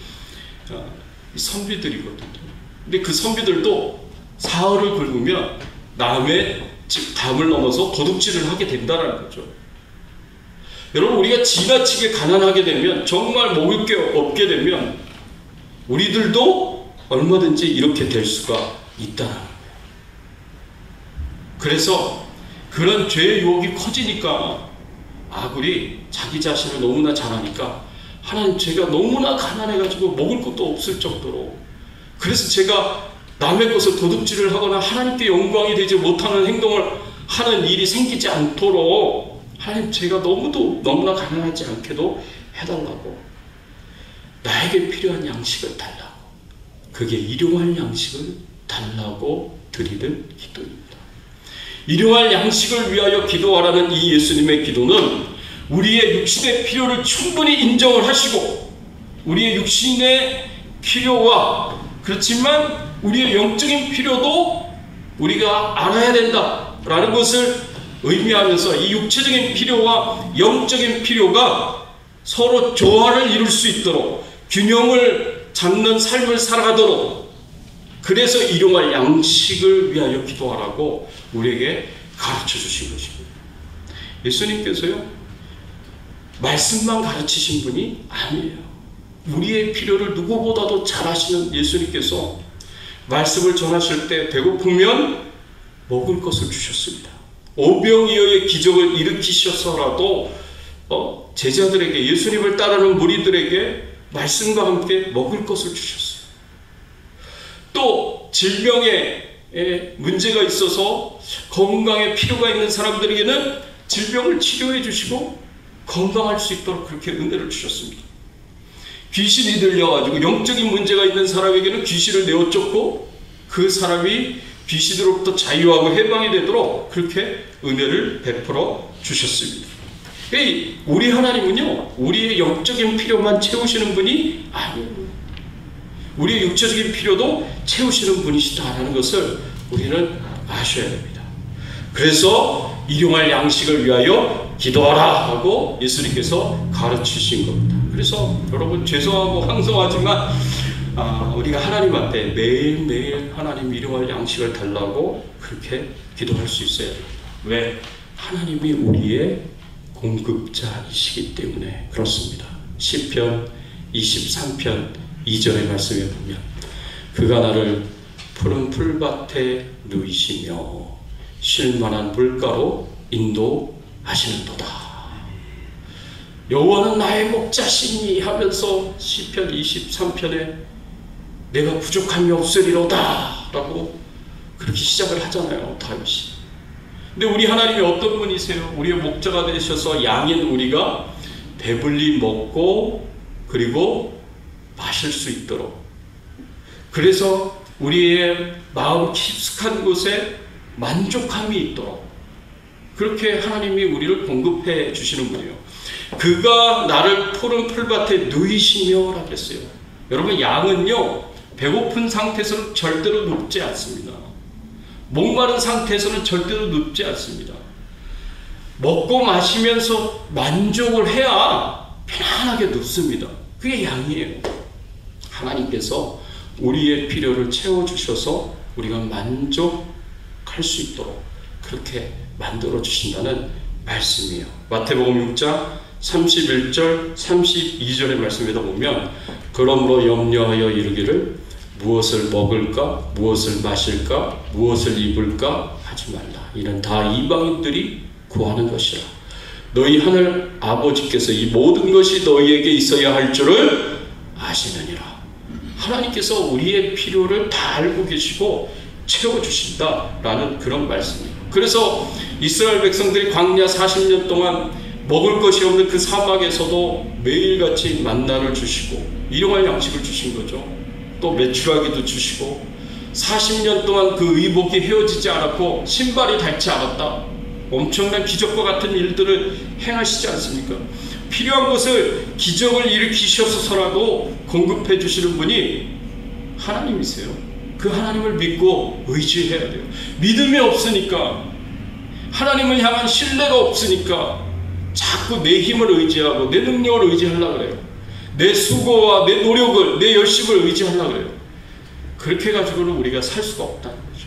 선비들이거든요. 근데 그 선비들도 사흘을 굶으면 남의 집 담을 넘어서 도둑질을 하게 된다는 거죠. 여러분, 우리가 지나치게 가난하게 되면, 정말 먹을 게 없게 되면 우리들도 얼마든지 이렇게 될 수가 있다는 거예요. 그래서 그런 죄의 유혹이 커지니까 아굴이 자기 자신을 너무나 잘 아니까, 하나님, 제가 너무나 가난해가지고 먹을 것도 없을 정도로, 그래서 제가 남의 것을 도둑질을 하거나 하나님께 영광이 되지 못하는 행동을 하는 일이 생기지 않도록 하나님, 제가 너무나 가난하지 않게도 해달라고, 나에게 필요한 양식을 달라고, 그게 일용할 양식을 달라고 드리는 기도입니다. 일용할 양식을 위하여 기도하라는 이 예수님의 기도는 우리의 육신의 필요를 충분히 인정을 하시고, 우리의 육신의 필요와 그렇지만 우리의 영적인 필요도 우리가 알아야 된다라는 것을 의미하면서, 이 육체적인 필요와 영적인 필요가 서로 조화를 이룰 수 있도록 균형을 잡는 삶을 살아가도록, 그래서 일용할 양식을 위하여 기도하라고 우리에게 가르쳐 주신 것입니다. 예수님께서요, 말씀만 가르치신 분이 아니에요. 우리의 필요를 누구보다도 잘 아시는 예수님께서 말씀을 전하실 때 배고프면 먹을 것을 주셨습니다. 오병이어의 기적을 일으키셔서라도 제자들에게, 예수님을 따르는 무리들에게 말씀과 함께 먹을 것을 주셨어요. 또 질병에 문제가 있어서 건강에 필요가 있는 사람들에게는 질병을 치료해 주시고 건강할 수 있도록 그렇게 은혜를 주셨습니다. 귀신이 들려가지고 영적인 문제가 있는 사람에게는 귀신을 내어쫓고 그 사람이 귀신으로부터 자유하고 해방이 되도록 그렇게 은혜를 베풀어 주셨습니다. 우리 하나님은요, 우리의 영적인 필요만 채우시는 분이 아니에요. 우리의 육체적인 필요도 채우시는 분이시다라는 것을 우리는 아셔야 됩니다. 그래서 일용할 양식을 위하여 기도하라 하고 예수님께서 가르치신 겁니다. 그래서 여러분, 죄송하고 황송하지만 우리가 하나님 앞에 매일매일 하나님 일용할 양식을 달라고 그렇게 기도할 수 있어야 됩니다. 왜? 하나님이 우리의 공급자이시기 때문에 그렇습니다. 시편 23편 2절의 말씀에 보면, 그가 나를 푸른 풀밭에 누이시며 쉴만한 물가로 인도하시는도다. 여호와는 나의 목자시니 하면서 시편 23편에 내가 부족함이 없으리로다 라고 그렇게 시작을 하잖아요, 다윗이. 근데 우리 하나님이 어떤 분이세요? 우리의 목자가 되셔서 양인 우리가 배불리 먹고 그리고 마실 수 있도록, 그래서 우리의 마음 깊숙한 곳에 만족함이 있도록 그렇게 하나님이 우리를 공급해 주시는 분이에요. 그가 나를 푸른 풀밭에 누이시며 라고 했어요. 여러분, 양은요, 배고픈 상태에서는 절대로 눕지 않습니다. 목마른 상태에서는 절대로 눕지 않습니다. 먹고 마시면서 만족을 해야 편안하게 눕습니다. 그게 양이에요. 하나님께서 우리의 필요를 채워주셔서 우리가 만족할 수 있도록 그렇게 만들어 주신다는 말씀이에요. 마태복음 6장 31절 32절의 말씀에다 보면, 그러므로 염려하여 이르기를 무엇을 먹을까, 무엇을 마실까, 무엇을 입을까 하지 말라. 이는 다 이방인들이 구하는 것이라. 너희 하늘 아버지께서 이 모든 것이 너희에게 있어야 할 줄을 아시느니라. 하나님께서 우리의 필요를 다 알고 계시고 채워주신다라는 그런 말씀이에요. 그래서 이스라엘 백성들이 광야 40년 동안 먹을 것이 없는 그 사막에서도 매일같이 만나를 주시고 일용할 양식을 주신 거죠. 또 메추라기도 주시고 40년 동안 그 의복이 헤어지지 않았고 신발이 닳지 않았다. 엄청난 기적과 같은 일들을 행하시지 않습니까? 필요한 것을 기적을 일으키셔서라도 공급해 주시는 분이 하나님이세요. 그 하나님을 믿고 의지해야 돼요. 믿음이 없으니까, 하나님을 향한 신뢰가 없으니까 자꾸 내 힘을 의지하고 내 능력을 의지하려고 그래요. 내 수고와 내 노력을, 내 열심을 의지하려고 그래요. 그렇게 해가지고는 우리가 살 수가 없다는 거죠.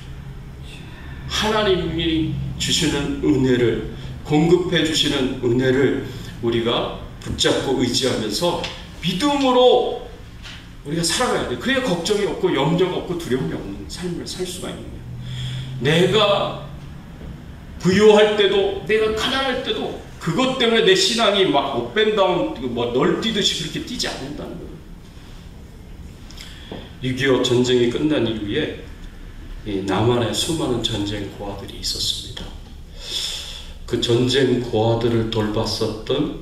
하나님이 주시는 은혜를, 공급해 주시는 은혜를 우리가 붙잡고 의지하면서 믿음으로 우리가 살아가야 돼요. 그래야 걱정이 없고 염려가 없고 두려움이 없는 삶을 살 수가 있는 거예요. 내가 부유할 때도, 내가 가난할 때도 그것 때문에 내 신앙이 막 업앤다운 널뛰듯이 그렇게 뛰지 않는다는 거예요. 6.25 전쟁이 끝난 이후에 남한에 수많은 전쟁 고아들이 있었습니다. 그 전쟁 고아들을 돌봤었던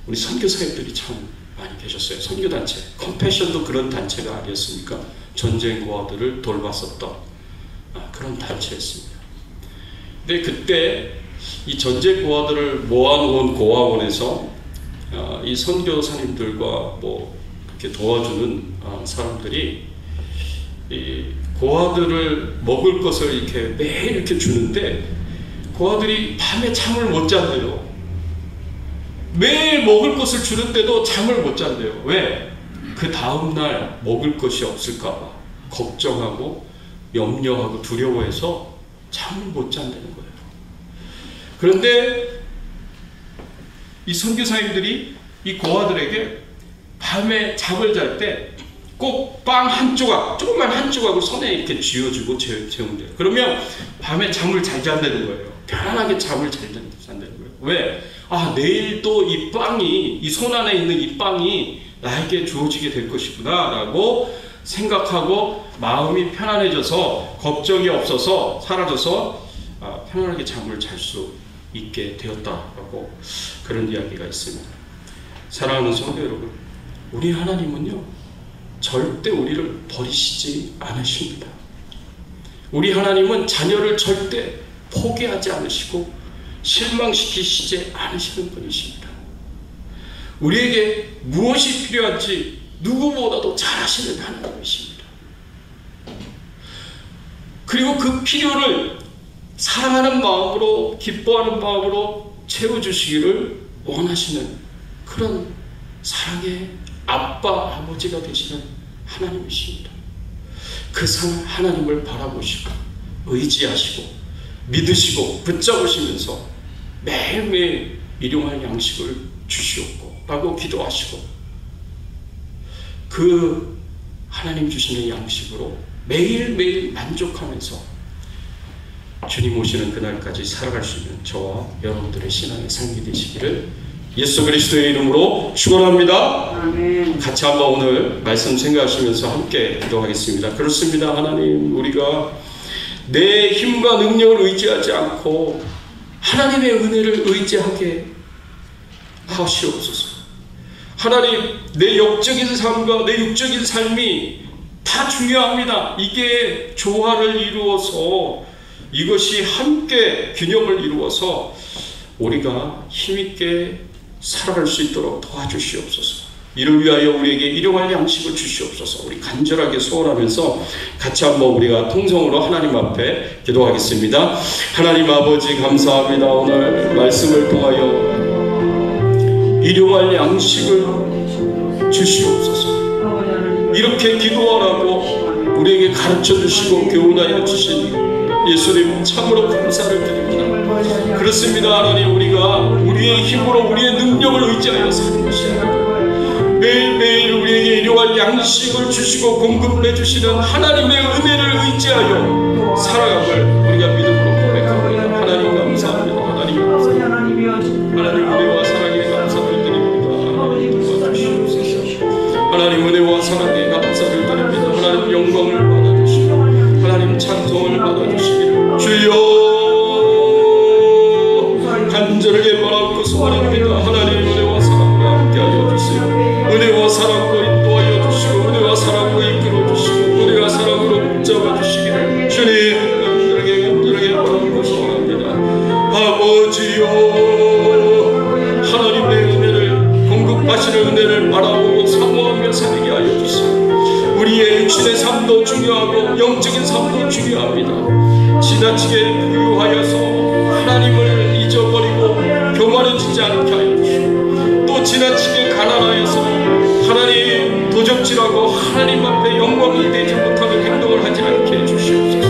우리 선교사님들이 참 많이 계셨어요. 선교단체, 컴패션도 그런 단체가 아니었습니까? 전쟁 고아들을 돌봤었던 그런 단체였습니다. 근데 그때 이 전쟁 고아들을 모아놓은 고아원에서 이 선교사님들과 뭐 이렇게 도와주는 사람들이 이 고아들을 먹을 것을 이렇게 매일 이렇게 주는데 고아들이 밤에 잠을 못 잔대요. 매일 먹을 것을 주는데도 잠을 못 잔대요. 왜? 그 다음날 먹을 것이 없을까봐 걱정하고 염려하고 두려워해서 잠을 못 잔다는 거예요. 그런데 이 선교사님들이 이 고아들에게 밤에 잠을 잘 때 꼭 빵 한 조각, 조그만 한 조각을 손에 이렇게 쥐어주고 재운대요. 그러면 밤에 잠을 잘 잔다는 거예요. 편안하게 잠을 잘 잔다는 거예요. 왜? 내일도 이 빵이, 이 손 안에 있는 이 빵이 나에게 주어지게 될 것이구나 라고 생각하고 마음이 편안해져서 걱정이 없어서 사라져서 편안하게 잠을 잘 수 있게 되었다라고 그런 이야기가 있습니다. 사랑하는 성도 여러분, 우리 하나님은요 절대 우리를 버리시지 않으십니다. 우리 하나님은 자녀를 절대 포기하지 않으시고 실망시키시지 않으시는 분이십니다. 우리에게 무엇이 필요한지 누구보다도 잘 아시는 하나님이십니다. 그리고 그 필요를 사랑하는 마음으로, 기뻐하는 마음으로 채워주시기를 원하시는 그런 사랑의 아빠, 아버지가 되시는 하나님이십니다. 그 하나님을 바라보시고 의지하시고 믿으시고 붙잡으시면서 매일매일 일용할 양식을 주시옵고 라고 기도하시고 그 하나님 주시는 양식으로 매일매일 만족하면서 주님 오시는 그날까지 살아갈 수 있는 저와 여러분들의 신앙의 삶이 되시기를 예수 그리스도의 이름으로 축원합니다. 아멘. 같이 한번 오늘 말씀 생각하시면서 함께 기도하겠습니다. 그렇습니다. 하나님, 우리가 내 힘과 능력을 의지하지 않고 하나님의 은혜를 의지하게 하시옵소서. 하나님, 내 영적인 삶과 내 육적인 삶이 다 중요합니다. 이게 조화를 이루어서 이것이 함께 균형을 이루어서 우리가 힘있게 살아갈 수 있도록 도와주시옵소서. 이를 위하여 우리에게 일용할 양식을 주시옵소서. 우리 간절하게 소원하면서 같이 한번 우리가 통성으로 하나님 앞에 기도하겠습니다. 하나님 아버지 감사합니다. 오늘 말씀을 통하여 일용할 양식을 주시옵소서. 이렇게 기도하라고 우리에게 가르쳐 주시고 교훈하여 주신 예수님 참으로 감사를 드립니다. 그렇습니다. 하나님, 우리가 우리의 힘으로 우리의 능력을 의지하여 사는 것이 아니라 매일매일 우리에게 일용할 양식을 주시고 공급해 주시는 하나님의 은혜를 의지하여 살아감을 우리가 믿음으로 고백합니다. 하나님 감사합니다. 하나님 감사합니다. 하나님 은혜와 사랑에 감사를 드립니다. 하나님 은혜와 사랑에 감사를 드립니다. 하나님 영광을 받아주시고 하나님 찬송을 받아주시기를 주여 간절하게 바라고 소원합니다. 하나님 은혜와 사랑과 함께하여 주세요. 은혜와 사랑으로 인도하여 주시고 은혜와 사랑으로 이끌어 주시고 은혜와 사랑으로 붙잡아 주시기를 주님 간절하게 바라고 소원합니다. 아버지여 하나님의 은혜를 공급하시는 은혜를 바라보고 사모하며 살게 하여 주시오. 우리의 육신의 삶도 중요하고 영적인 삶도 중요합니다. 지나치게 부유하여서 하나님을 잊어버리고 교만해지지 않게 하여 주시고 또 지나치게 가난하여서 하나님 도적질하고 하나님 앞에 영광이 되지 못하는 행동을 하지 않게 해주시옵소서.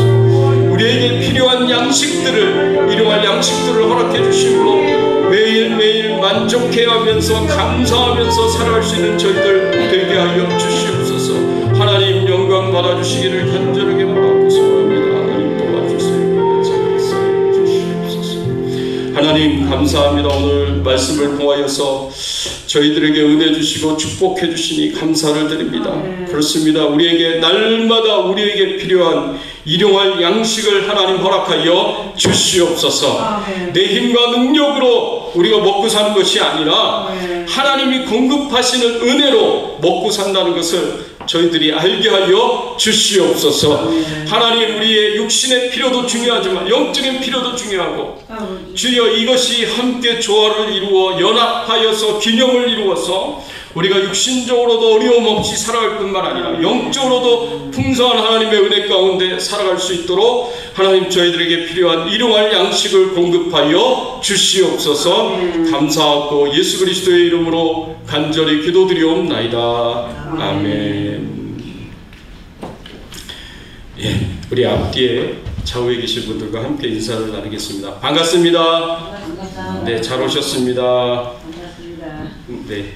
우리에게 필요한 양식들을 일용할 양식들을 허락해 주심으로 매일매일 만족해하면서 감사하면서 살아갈 수 있는 저희들 되게 하여 주시옵소서. 하나님 영광 받아주시기를 간절하게 바라고 소원합니다. 하나님 도와주세요. 주시옵소서. 하나님 감사합니다. 오늘 말씀을 통하여서 저희들에게 은혜 주시고 축복해 주시니 감사를 드립니다. 그렇습니다. 우리에게 날마다 우리에게 필요한 일용할 양식을 하나님 허락하여 주시옵소서. 내 힘과 능력으로 우리가 먹고 사는 것이 아니라 하나님이 공급하시는 은혜로 먹고 산다는 것을 저희들이 알게 하여 주시옵소서. 하나님 우리의 육신의 필요도 중요하지만 영적인 필요도 중요하고 주여 이것이 함께 조화를 이루어 연합하여서 균형을 이루어서 우리가 육신적으로도 어려움 없이 살아갈 뿐만 아니라 영적으로도 풍성한 하나님의 은혜 가운데 살아갈 수 있도록 하나님 저희들에게 필요한 일용할 양식을 공급하여 주시옵소서. 감사하고 예수 그리스도의 이름으로 간절히 기도드리옵나이다. 아멘. 예, 우리 앞뒤에 좌우에 계신 분들과 함께 인사를 나누겠습니다. 반갑습니다. 네, 잘 오셨습니다. 네.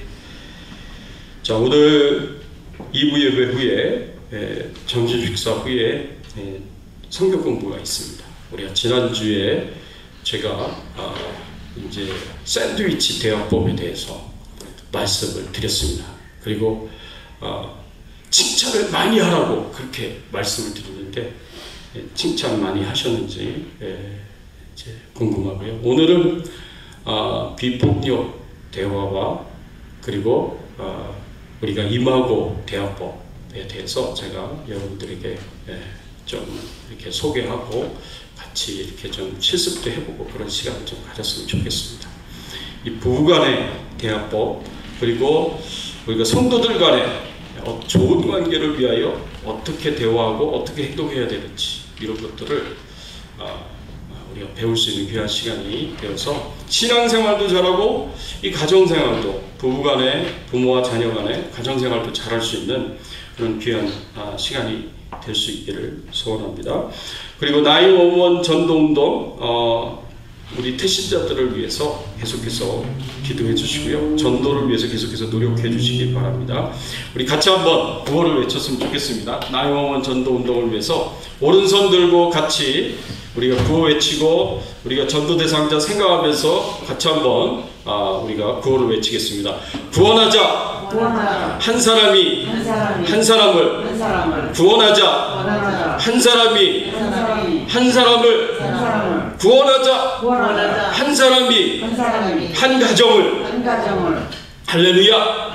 자, 오늘 2부 예배 후에 점심 식사 후에 성경 공부가 있습니다. 우리가 지난주에 제가 이제 샌드위치 대화법에 대해서 말씀을 드렸습니다. 그리고 칭찬을 많이 하라고 그렇게 말씀을 드렸는데 칭찬 많이 하셨는지 이제 궁금하고요. 오늘은 비폭력 대화와 그리고 우리가 임하고 대화법에 대해서 제가 여러분들에게 좀 이렇게 소개하고 같이 이렇게 좀 실습도 해보고 그런 시간을 좀 가졌으면 좋겠습니다. 이 부부간의 대화법 그리고 우리가 성도들 간의 좋은 관계를 위하여 어떻게 대화하고 어떻게 행동해야 되는지 이런 것들을 우리가 배울 수 있는 귀한 시간이 되어서 신앙생활도 잘하고 이 가정생활도 부부간에 부모와 자녀간에 가정생활도 잘할 수 있는 그런 귀한 시간이 될 수 있기를 소원합니다. 그리고 911 전도운동 우리 태신자들을 위해서 계속해서 기도해 주시고요. 전도를 위해서 계속해서 노력해 주시기 바랍니다. 우리 같이 한번 구호를 외쳤으면 좋겠습니다. 911 전도운동을 위해서 오른손 들고 같이 우리가 구호 외치고 우리가 전도 대상자 생각하면서 같이 한번 우리가 구호를 외치겠습니다. 구원하자. 한 사람이 한 사람을 구원하자. 한 사람이 한 사람을 구원하자. 한 사람이 한 가정을 할렐루야.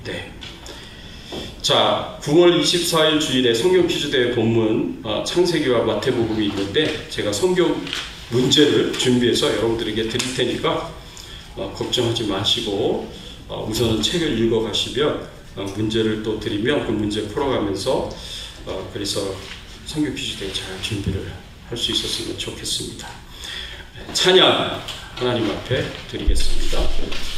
네. 자, 9월 24일 주일에 성경 퀴즈 대회 본문 창세기와 마태복음이 있는데 제가 성경 문제를 준비해서 여러분들에게 드릴 테니까 걱정하지 마시고 우선은 책을 읽어 가시면 문제를 또 드리면 그 문제 풀어가면서 그래서 성경 퀴즈 대회 잘 준비를 할 수 있었으면 좋겠습니다. 찬양 하나님 앞에 드리겠습니다.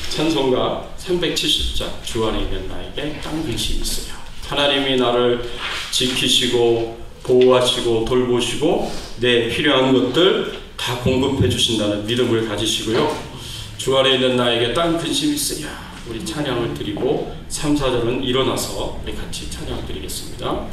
찬송가 370장 주 안에 있는 나에게 딴 근심이 있으랴. 하나님이 나를 지키시고 보호하시고 돌보시고 내 필요한 것들 다 공급해 주신다는 믿음을 가지시고요. 주 안에 있는 나에게 딴 근심이 있으랴. 우리 찬양을 드리고 3, 4절은 일어나서 우리 같이 찬양을 드리겠습니다.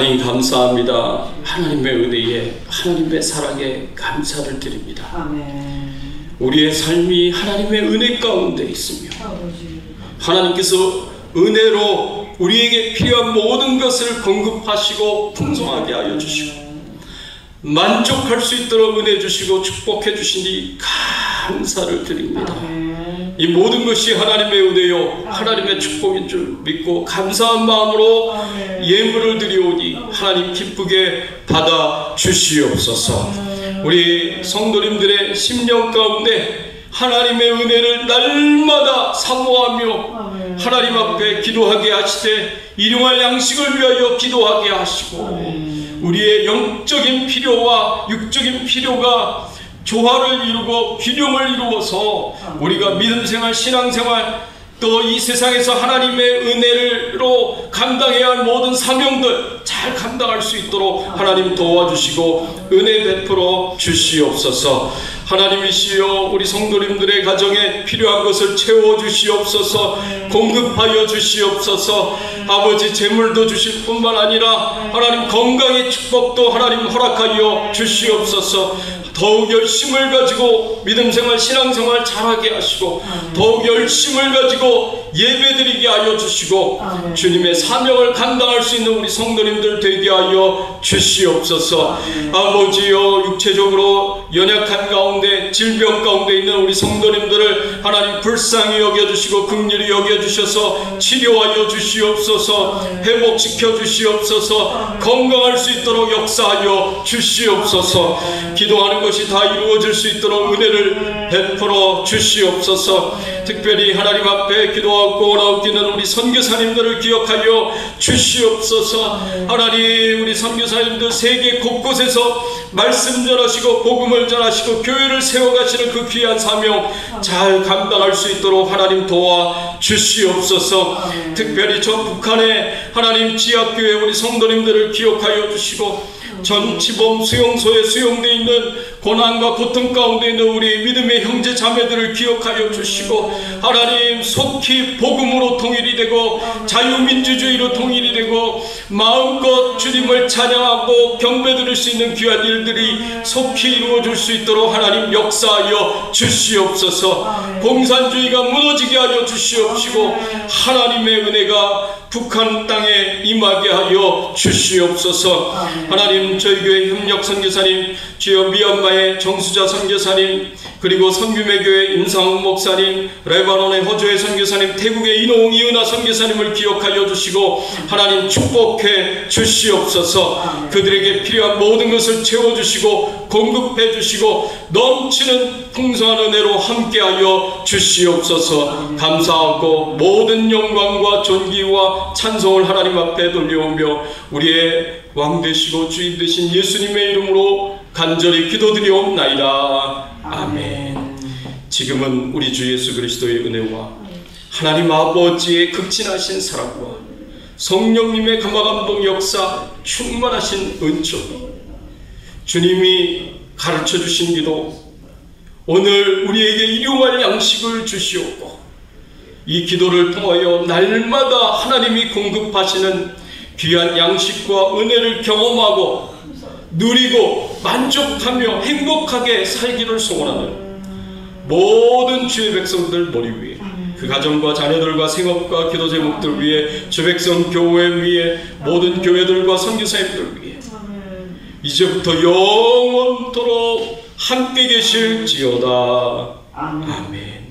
하나님 감사합니다. 하나님의 은혜에, 하나님의 사랑에 감사를 드립니다. 아멘. 우리의 삶이 하나님의 은혜 가운데 있으며 하나님께서 은혜로 우리에게 필요한 모든 것을 공급하시고 풍성하게 하여 주시고 만족할 수 있도록 은혜 주시고 축복해 주시니 감사를 드립니다. 이 모든 것이 하나님의 은혜요 하나님의 축복인 줄 믿고 감사한 마음으로 예물을 드리오니 하나님 기쁘게 받아 주시옵소서. 우리 성도님들의 심령 가운데 하나님의 은혜를 날마다 사모하며 하나님 앞에 기도하게 하시되 일용할 양식을 위하여 기도하게 하시고 우리의 영적인 필요와 육적인 필요가 조화를 이루고 균형을 이루어서 우리가 믿음생활, 신앙생활, 또 이 세상에서 하나님의 은혜로 감당해야 할 모든 사명들 잘 감당할 수 있도록 하나님 도와주시고 은혜 베풀어 주시옵소서. 하나님이시여, 우리 성도님들의 가정에 필요한 것을 채워주시옵소서. 공급하여 주시옵소서. 아버지, 재물도 주실 뿐만 아니라 하나님 건강의 축복도 하나님 허락하여 주시옵소서. 더욱 열심을 가지고 믿음생활, 신앙생활 잘하게 하시고 더욱 열심을 가지고 예배드리게 하여 주시고 주님의 사명을 감당할 수 있는 우리 성도님들 되게 하여 주시옵소서. 아버지여, 육체적으로 연약한 가운데, 질병 가운데 있는 우리 성도님들을 하나님 불쌍히 여겨주시고 긍휼히 여겨주셔서 치료하여 주시옵소서. 회복시켜 주시옵소서. 건강할 수 있도록 역사하여 주시옵소서. 기도하는 것이 다 이루어질 수 있도록 은혜를 베풀어 주시옵소서. 특별히 하나님 앞에 기도하고 나오기는 우리 선교사님들을 기억하여 주시옵소서. 하나님, 우리 선교사님들 세계 곳곳에서 말씀 전하시고 복음을 전하시고 교회를 세워가시는 그 귀한 사명 잘 감당할 수 있도록 하나님 도와 주시옵소서. 특별히 저 북한의 하나님 지하교회 우리 성도님들을 기억하여 주시고 전치범 수용소에 수용되어 있는 고난과 고통 가운데 있는 우리 믿음의 형제 자매들을 기억하여 주시고 하나님, 속히 복음으로 통일이 되고 자유민주주의로 통일이 되고 마음껏 주님을 찬양하고 경배드릴 수 있는 귀한 일들이 속히 이루어질 수 있도록 하나님 역사하여 주시옵소서. 공산주의가 무너지게 하여 주시옵시고 하나님의 은혜가 북한 땅에 임하게 하여 주시옵소서. 하나님, 저희 교회 협력 선교사님, 주여 미얀마의 정수자 선교사님, 그리고 선규매교회 임상욱 목사님, 레바논의 호주의 선교사님, 태국의 이노웅 이은하 선교사님을 기억하여 주시고 하나님 축복해 주시옵소서. 그들에게 필요한 모든 것을 채워주시고 공급해 주시고 넘치는 풍성한 은혜로 함께하여 주시옵소서. 감사하고 모든 영광과 존귀와 찬송을 하나님 앞에 돌려오며 우리의 왕 되시고 주인 되신 예수님의 이름으로 간절히 기도드리옵나이다. 아멘. 지금은 우리 주 예수 그리스도의 은혜와 하나님 아버지의 극진하신 사랑과 성령님의 감화감동 역사 충만하신 은총, 주님이 가르쳐 주신 기도, 오늘 우리에게 일용할 양식을 주시옵고 이 기도를 통하여 날마다 하나님이 공급하시는 귀한 양식과 은혜를 경험하고 누리고 만족하며 행복하게 살기를 소원하는 모든 주의 백성들 머리 위에, 그 가정과 자녀들과 생업과 기도 제목들 위에, 주 백성 교회 위에, 모든 교회들과 선교사님들 위에 이제부터 영원토록 함께 계실지어다. 아멘.